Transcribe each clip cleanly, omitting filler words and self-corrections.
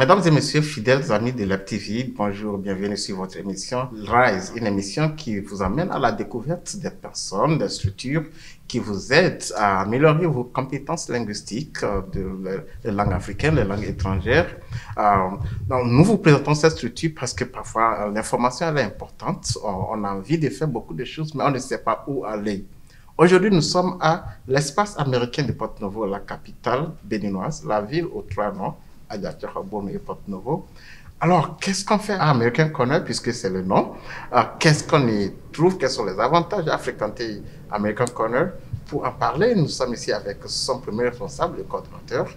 Mesdames et messieurs, fidèles amis de LabTV, bonjour, bienvenue sur votre émission Rise, une émission qui vous amène à la découverte des personnes, des structures qui vous aident à améliorer vos compétences linguistiques de les langues africaines, les langues étrangères. Donc, nous vous présentons cette structure parce que parfois l'information elle est importante, on a envie de faire beaucoup de choses, mais on ne sait pas où aller. Aujourd'hui, nous sommes à l'espace américain de Porto-Novo, la capitale béninoise, la ville aux trois noms, Adiakhirabom et Porto-Novo. Alors, qu'est-ce qu'on fait à American Corner, puisque c'est le nom? Qu'est-ce qu'on y trouve? Quels sont les avantages à fréquenter American Corner? Pour en parler, nous sommes ici avec son premier responsable, le coordinateur,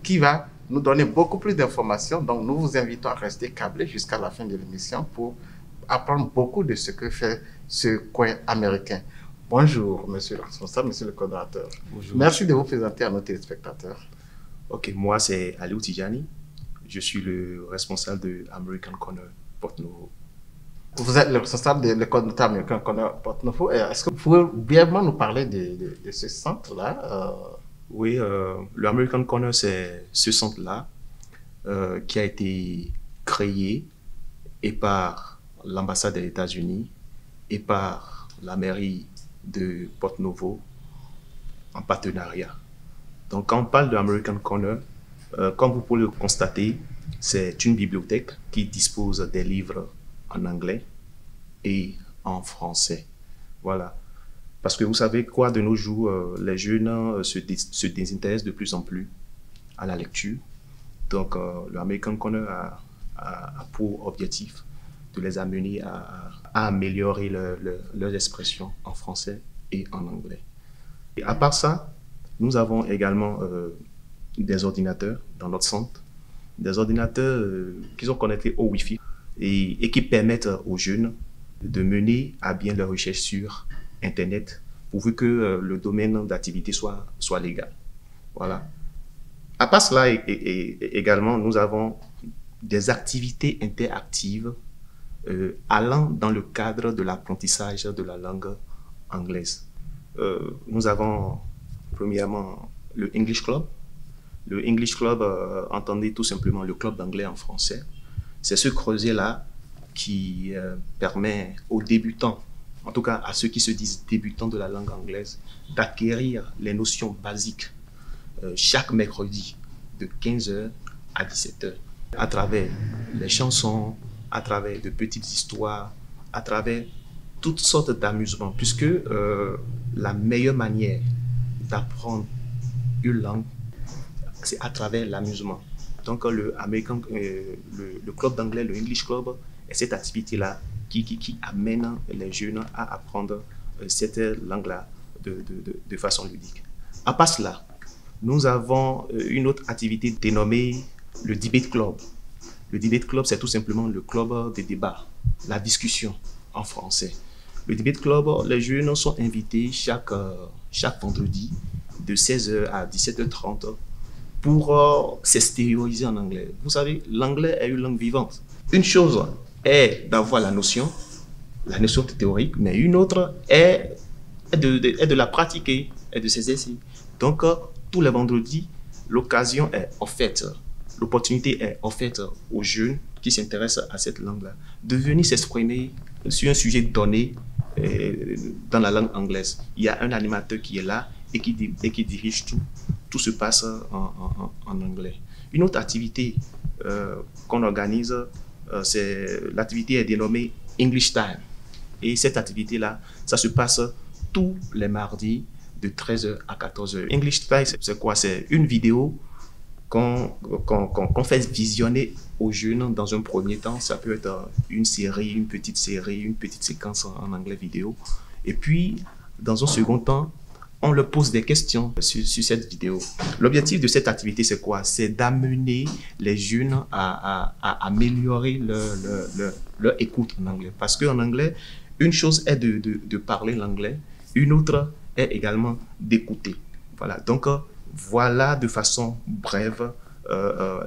qui va nous donner beaucoup plus d'informations. Donc, nous vous invitons à rester câblés jusqu'à la fin de l'émission pour apprendre beaucoup de ce que fait ce coin américain. Bonjour, monsieur le responsable, monsieur le coordinateur. Bonjour. Merci de vous présenter à nos téléspectateurs. Ok, moi c'est Aliou Tijani. Je suis le responsable de American Corner Porto-Novo. Vous êtes le responsable de coordinateur American Corner Porto-Novo. Est-ce que vous pouvez brièvement nous parler de ce centre-là? Oui, le American Corner, c'est ce centre-là qui a été créé et par l'ambassade des États-Unis et par la mairie de Porto-Novo en partenariat. Donc, quand on parle de American Corner, comme vous pouvez le constater, c'est une bibliothèque qui dispose des livres en anglais et en français. Voilà. Parce que vous savez quoi, de nos jours, les jeunes se désintéressent de plus en plus à la lecture. Donc, le American Corner a pour objectif de les amener à améliorer leurs expressions en français et en anglais. Et à part ça, nous avons également des ordinateurs dans notre centre, des ordinateurs qui sont connectés au Wi-Fi et qui permettent aux jeunes de mener à bien leurs recherches sur Internet, pourvu que le domaine d'activité soit légal. Voilà. À part cela, également, nous avons des activités interactives allant dans le cadre de l'apprentissage de la langue anglaise. Nous avons premièrement le English Club. Le English Club, entendez tout simplement le club d'anglais en français. C'est ce creuset-là qui permet aux débutants, en tout cas à ceux qui se disent débutants de la langue anglaise, d'acquérir les notions basiques chaque mercredi de 15h à 17h à travers les chansons, à travers de petites histoires, à travers toutes sortes d'amusements, puisque la meilleure manière d'apprendre une langue, c'est à travers l'amusement. Donc le club d'anglais, le English Club, est cette activité-là qui amène les jeunes à apprendre cette langue-là de façon ludique. À part cela, nous avons une autre activité dénommée le Debate Club. Le Debate Club, c'est tout simplement le club de débat, la discussion en français. Le Debate Club, les jeunes sont invités chaque vendredi de 16h à 17h30 pour s'extérioriser en anglais. Vous savez, l'anglais est une langue vivante. Une chose est d'avoir la notion théorique, mais une autre est de la pratiquer et de s'exercer. Donc, tous les vendredis, l'occasion est offerte, l'opportunité est offerte aux jeunes qui s'intéressent à cette langue-là de venir s'exprimer sur un sujet donné dans la langue anglaise. Il y a un animateur qui est là et qui dirige tout. Tout se passe en anglais. Une autre activité qu'on organise, l'activité est dénommée English Time. Et cette activité-là, ça se passe tous les mardis de 13h à 14h. English Time, c'est quoi? C'est une vidéo qu'on fait visionner aux jeunes dans un premier temps. Ça peut être une petite séquence en anglais vidéo. Et puis, dans un second temps, on leur pose des questions sur cette vidéo. L'objectif de cette activité, c'est quoi? C'est d'amener les jeunes à améliorer leur écoute en anglais. Parce qu'en anglais, une chose est de parler l'anglais, une autre est également d'écouter. Voilà. Donc, voilà de façon brève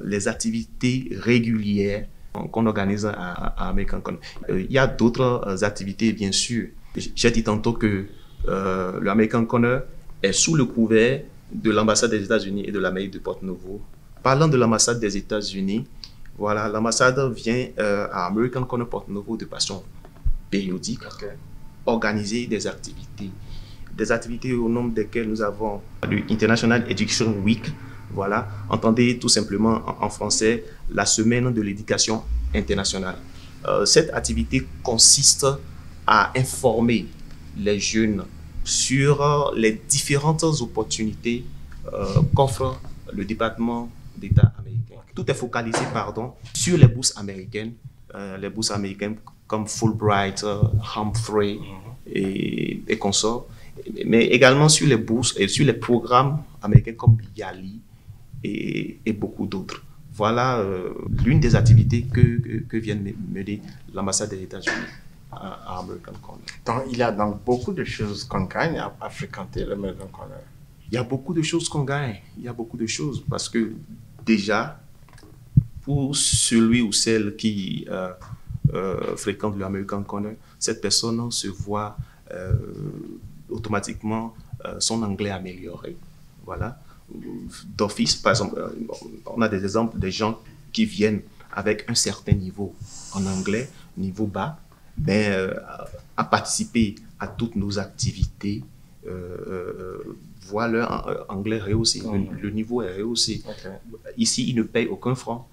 les activités régulières qu'on organise à American Corner. Il y a d'autres activités, bien sûr. J'ai dit tantôt que le American Corner est sous le couvert de l'ambassade des États-Unis et de la mairie de Porto-Novo. Parlant de l'ambassade des États-Unis, Voilà, l'ambassade vient à American Corner Porto Novo de façon périodique, organiser des activités au nombre desquelles nous avons le International Education Week. Voilà, entendez tout simplement en français la semaine de l'éducation internationale. Cette activité consiste à informer les jeunes sur les différentes opportunités qu'offre le département d'État américain. Tout est focalisé, sur les bourses américaines comme Fulbright, Humphrey et consorts, mais également sur les bourses et sur les programmes américains comme YALI et beaucoup d'autres. Voilà l'une des activités que vient mener l'ambassade des États-Unis à American Corner. Donc, il y a donc beaucoup de choses qu'on gagne à fréquenter l'American Corner. Il y a beaucoup de choses qu'on gagne. Il y a beaucoup de choses parce que déjà, pour celui ou celle qui fréquente l'American Corner, cette personne se voit automatiquement son anglais amélioré. Voilà. D'office, par exemple, on a des exemples de gens qui viennent avec un certain niveau en anglais, niveau bas, à participer à toutes nos activités, voient leur anglais rehaussé, le niveau est rehaussé. Ici, ils ne payent aucun franc.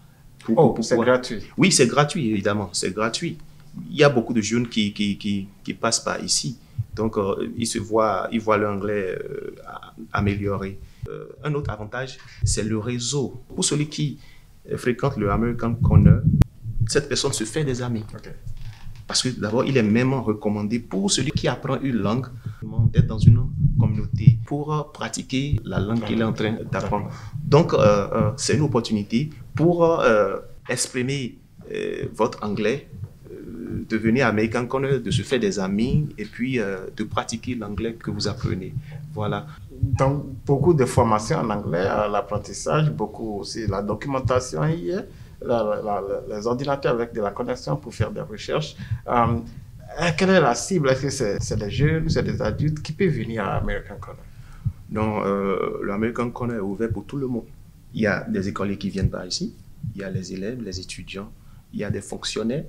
C'est gratuit. Oui, c'est gratuit, évidemment, c'est gratuit. Il y a beaucoup de jeunes qui passent par ici, donc ils voient leur anglais amélioré. Un autre avantage, c'est le réseau. Pour celui qui fréquente le American Corner, cette personne se fait des amis. Parce que d'abord, il est même recommandé pour celui qui apprend une langue d'être dans une communauté pour pratiquer la langue qu'il est en train d'apprendre. Donc, c'est une opportunité pour exprimer votre anglais, de venir à American Corner, de se faire des amis et puis de pratiquer l'anglais que vous apprenez. Voilà. Donc, beaucoup de formations en anglais, l'apprentissage, beaucoup aussi la documentation hier, les ordinateurs avec de la connexion pour faire des recherches. Quelle est la cible? Est-ce que c'est des jeunes, c'est des adultes qui peuvent venir à American Corner? Non, l'American Corner est ouvert pour tout le monde. Il y a des écoliers qui viennent par ici, il y a les élèves, les étudiants, il y a des fonctionnaires,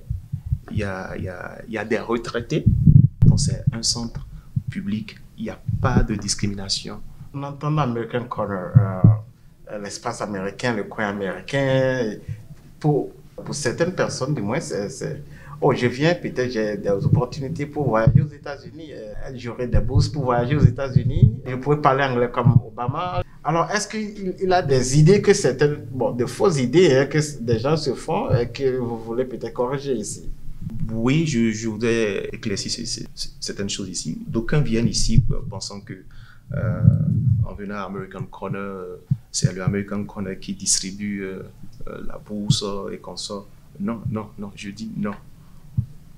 il y a des retraités. Donc c'est un centre public, il n'y a pas de discrimination. On entend American Corner, l'espace américain, le coin américain. Pour certaines personnes, du moins, oh, je viens, peut-être j'ai des opportunités pour voyager aux États-Unis. J'aurai des bourses pour voyager aux États-Unis. Je pourrais parler anglais comme Obama. Alors, est-ce qu'il a des idées que certaines, de fausses idées que des gens se font et que vous voulez peut-être corriger ici? Oui, je voudrais éclaircir certaines choses ici. D'aucuns viennent ici pensant que en venant à American Corner, c'est le American Corner qui distribue la bourse et consorts. Non, je dis non.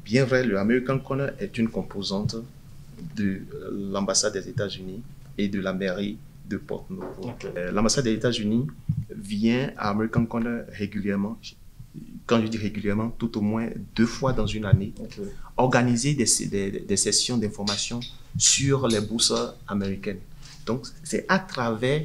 Bien vrai, le American Corner est une composante de l'ambassade des États-Unis et de la mairie de Porto Novo. L'ambassade des États-Unis vient à American Corner régulièrement. Quand je dis régulièrement, tout au moins 2 fois dans une année, organiser des sessions d'information sur les bourses américaines. Donc, c'est à travers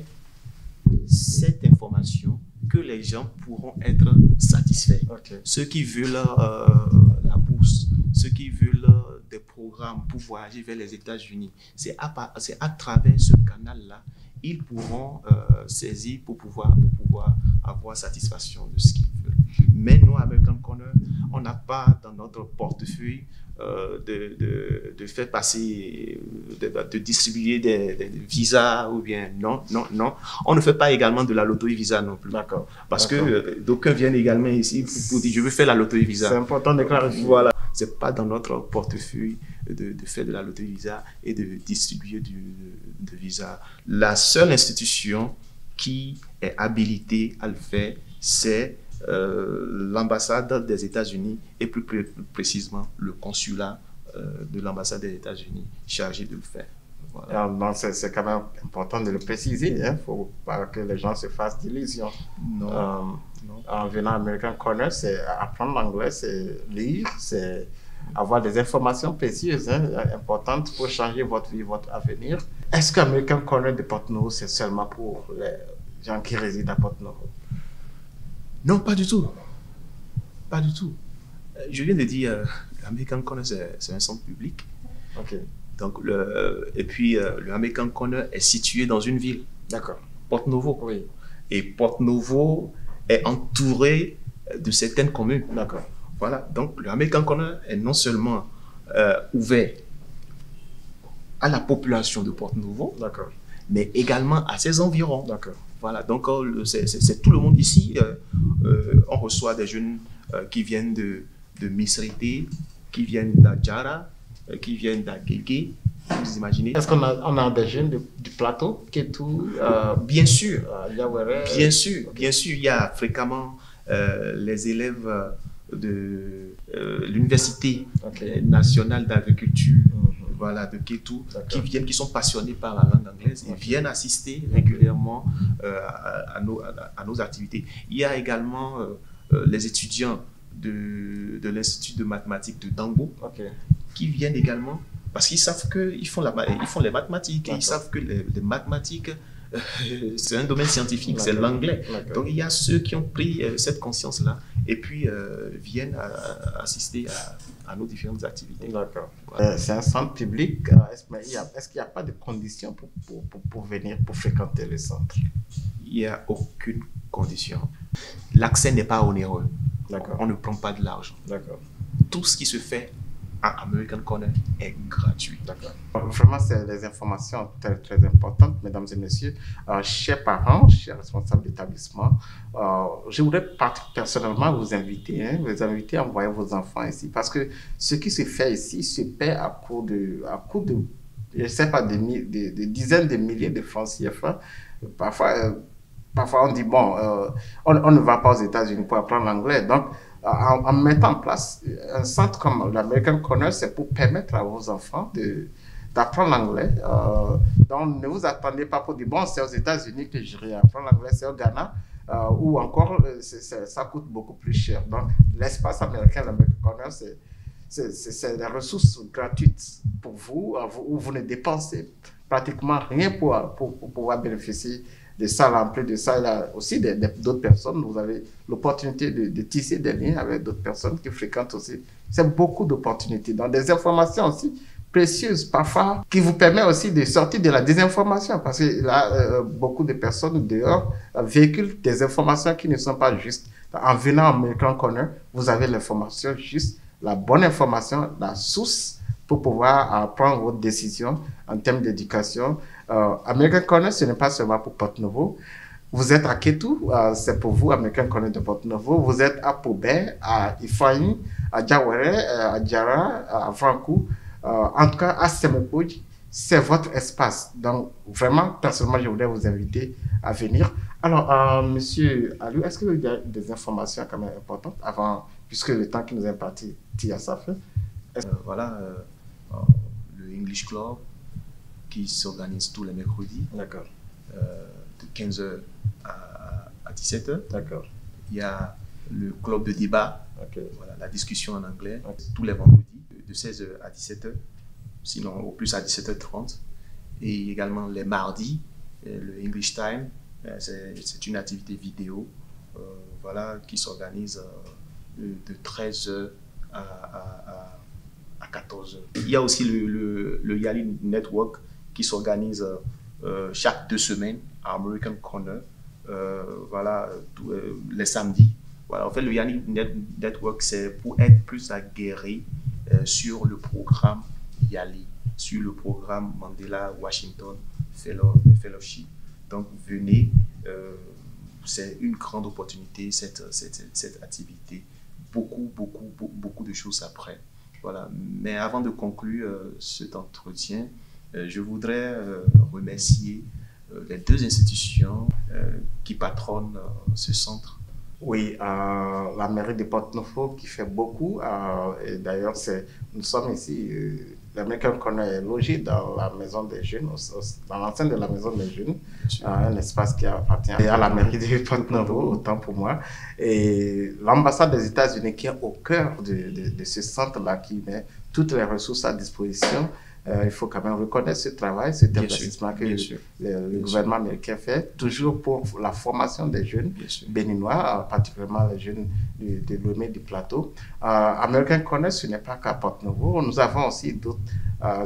cette information que les gens pourront être satisfaits. Ceux qui veulent la bourse, ceux qui veulent des programmes pour voyager vers les États-Unis, c'est à travers ce canal-là, ils pourront saisir pour pouvoir avoir satisfaction de ce qu'ils veulent. Mais nous, à American Corner, on n'a pas dans notre portefeuille de faire passer, de distribuer des visas ou bien non. On ne fait pas également de la loterie visa non plus. D'accord. Parce que d'aucuns viennent également ici pour dire je veux faire la loterie visa. C'est important de clarifier. Voilà. C'est pas dans notre portefeuille de faire de la loterie visa et de distribuer de visa. La seule institution qui est habilitée à le faire, c'est l'ambassade des États-Unis et plus précisément le consulat de l'ambassade des États-Unis chargé de le faire. Voilà. Donc c'est quand même important de le préciser. Il ne faut pas que les gens se fassent d'illusions. Non. En venant à American Corner, c'est apprendre l'anglais, c'est lire, c'est avoir des informations précieuses, importantes pour changer votre vie, votre avenir. Est-ce qu'American Corner de Porto Novo, c'est seulement pour les gens qui résident à Porto Novo? Non, pas du tout. Pas du tout. Je viens de dire, l'American Corner, c'est un centre public. Ok. Donc, et puis, le American Corner est situé dans une ville. D'accord. Porto-Novo. Oui. Et Porto-Novo est entouré de certaines communes. D'accord. Voilà. Donc, le American Corner est non seulement ouvert à la population de Porto-Novo, D'accord. mais également à ses environs. D'accord. Voilà. Donc, c'est tout le monde ici. On reçoit des jeunes qui viennent de Misrete, qui viennent d'Adjara, qui viennent d'Agege. Vous imaginez? Est-ce qu'on a des jeunes du plateau, Kétou, bien sûr, Diawéré? bien sûr, bien sûr. Il y a fréquemment les élèves de l'Université nationale d'agriculture, voilà, de Kétou, qui sont passionnés par la langue anglaise et viennent assister régulièrement à nos activités. Il y a également les étudiants de l'Institut de mathématiques de Dambo qui viennent également parce qu'ils savent qu'ils font les mathématiques et ils savent que les mathématiques, c'est un domaine scientifique, c'est l'anglais. Donc il y a ceux qui ont pris cette conscience-là et puis viennent assister à nos différentes activités. D'accord. C'est un centre public. Est-ce qu'il n'y a pas de conditions pour venir, pour fréquenter le centre? Il n'y a aucune condition. L'accès n'est pas onéreux. On ne prend pas de l'argent. Tout ce qui se fait à American Corner est gratuit. Vraiment, c'est des informations très, très importantes, mesdames et messieurs. Chers parents, chers responsables d'établissement, je voudrais personnellement vous inviter à envoyer vos enfants ici. Parce que ce qui se fait ici se paie à coût de je ne sais pas, des dizaines de milliers de francs CFA. Parfois, on dit, bon, on ne va pas aux États-Unis pour apprendre l'anglais. Donc, en mettant en place un centre comme l'American Corner, c'est pour permettre à vos enfants d'apprendre l'anglais. Donc, ne vous attendez pas pour dire, bon, c'est aux États-Unis que j'irai apprendre l'anglais, c'est au Ghana, ou encore, ça coûte beaucoup plus cher. Donc, l'espace américain, l'American Corner, c'est des ressources gratuites pour vous, où vous ne dépensez pratiquement rien pour pouvoir bénéficier de ça. En plus de ça, il y a aussi d'autres personnes. Vous avez l'opportunité de tisser des liens avec d'autres personnes qui fréquentent aussi. C'est beaucoup d'opportunités. Donc, des informations aussi précieuses, parfois, qui vous permettent aussi de sortir de la désinformation. Parce que là, beaucoup de personnes dehors véhiculent des informations qui ne sont pas justes. En venant à American Corner, vous avez l'information juste, la bonne information, la source pour pouvoir prendre votre décision en termes d'éducation. American Corner, ce n'est pas seulement pour Porto-Novo. Vous êtes à Kétou, c'est pour vous, American Corner de Porto-Novo. Vous êtes à Pobé, à Ifeanyi, à Diawéré, à Djara, à Frankou, en tout cas à Semepouj. C'est votre espace. Donc, vraiment, personnellement, je voudrais vous inviter à venir. Alors, monsieur Aliou, est-ce que vous avez des informations quand même importantes avant, puisque le temps qui nous est imparti, à ça fait? Voilà, le English Club qui s'organise tous les mercredis. D'accord. De 15h à 17h. D'accord. Il y a le club de débat, voilà, la discussion en anglais, tous les vendredis, de 16h à 17h, sinon au plus à 17h30. Et également les mardis, le English Time, c'est une activité vidéo voilà, qui s'organise de 13h à 14h. Il y a aussi le Yali Network qui s'organise chaque 2 semaines à American Corner, voilà, les samedis. Voilà, en fait, le Yali Network, c'est pour être plus aguerri sur le programme Yali, sur le programme Mandela Washington Fellowship. Donc, venez, c'est une grande opportunité, cette activité. Beaucoup de choses après. Voilà. Mais avant de conclure cet entretien, je voudrais remercier les 2 institutions qui patronnent ce centre. Oui, la mairie de Porto-Novo qui fait beaucoup. Et d'ailleurs, nous sommes ici, l'American Corner est logé dans la maison des jeunes, dans l'enceinte de la maison des jeunes, un espace qui appartient à la mairie de Porto-Novo, autant pour moi. Et l'ambassade des États-Unis qui est au cœur de ce centre-là, qui met toutes les ressources à disposition Il faut quand même reconnaître ce travail, cet investissement que le gouvernement américain fait, toujours pour la formation des jeunes béninois, particulièrement les jeunes de Lomé du Plateau. American Corner, ce n'est pas qu'à Porte-Novo. Nous avons aussi d'autres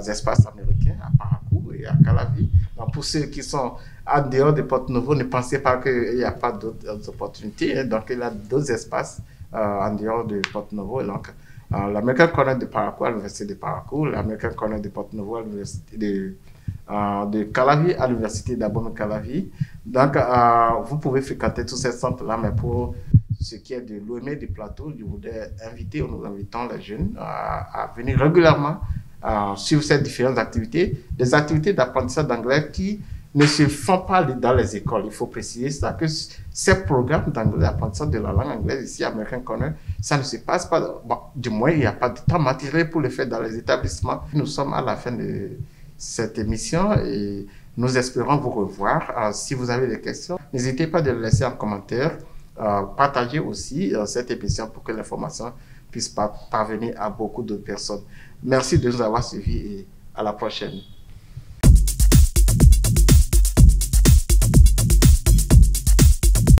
espaces américains à Paracou et à Calavi. Donc, pour ceux qui sont en dehors de Porte-Novo, ne pensez pas qu'il n'y a pas d'autres opportunités. Hein. Donc, il y a d'autres espaces en dehors de Porte-Novo. Donc, l'American Corner de Paracou à l'Université de Paracou, l'American Corner de Porte-Novo à l'Université de Calavi à l'Université d'Abomey-Calavi. Donc, vous pouvez fréquenter tous ces centres-là, mais pour ce qui est de l'OME du Plateau, je voudrais inviter, nous invitons les jeunes à venir régulièrement suivre ces différentes activités, des activités d'apprentissage d'anglais qui ne se font pas dans les écoles. Il faut préciser ça, que ces programmes d'anglais, d'apprentissage de la langue anglaise ici à American Corner, ça ne se passe pas, bon, du moins il n'y a pas de temps matériel pour le faire dans les établissements. Nous sommes à la fin de cette émission et nous espérons vous revoir. Si vous avez des questions, n'hésitez pas de les laisser en commentaire. Partagez aussi cette émission pour que l'information puisse parvenir à beaucoup de personnes. Merci de nous avoir suivis et à la prochaine.